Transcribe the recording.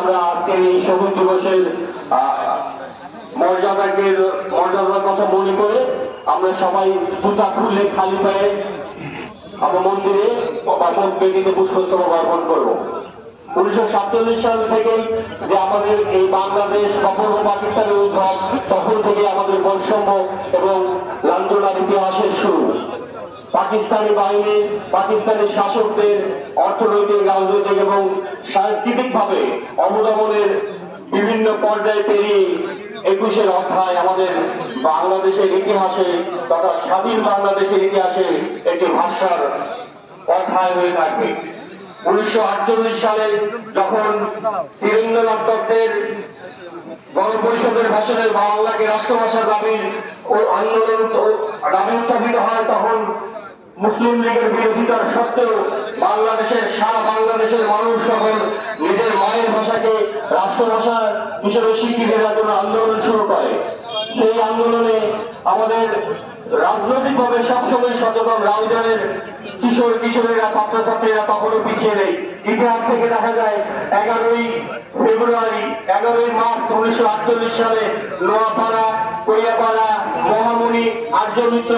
আমরা আজকের এই শহীদ দিবসের মর্যাদার কথা মনে করে আমরা সবাই জুতা খুলে খালি পায়ে আমরা মন্দিরে বা বেদিতে পুষ্পস্তবক অর্পণ করবো। 1947 সাল থেকেই যে আমাদের এই বাংলাদেশ বা পূর্ব পাকিস্তানের উদ্ভব, তখন থেকে আমাদের বৈষম্য এবং লাঞ্ছনার ইতিহাসের শুরু। পাকিস্তানি বাহিনী, পাকিস্তানি শাসকদের অর্থনৈতিক, রাজনৈতিক এবং সাংস্কৃতিক ভাবে অবদমনের বিভিন্ন পর্যায়ে পেরিয়ে 21 অধ্যায় আমাদের বাংলাদেশের ইতিহাসে তথা স্বাধীন বাংলাদেশের ইতিহাসে একটি ভাষার অধ্যায় হয়ে থাকবে। 1948 সালে যখন বীরেন্দ্রনাথের গণপরিষদের ভাষণের বাংলাকে রাষ্ট্রভাষার দাবির ও আন্দোলন দাবি উত্থাপিত হয়, তখন মুসলিম লীগের বিরোধিতার সত্ত্বেও সারা বাংলাদেশের মানুষ তখন নিজের মায়ের ভাষাকে রাষ্ট্রভাষা হিসেবে স্বীকৃতি দেওয়ার জন্য আন্দোলন শুরু করে। সেই আন্দোলনে আমাদের রাজনৈতিকভাবে সবসময় সচেতন রাউজানের কিশোরেরা, ছাত্রছাত্রীরা তখনও পিছিয়ে নেই। ইতিহাস থেকে দেখা যায় 11ই ফেব্রুয়ারি, 11ই মার্চ 1948 সালে নোয়াপাড়া, করিয়াপাড়া, মহামণি, আর্য মিত্র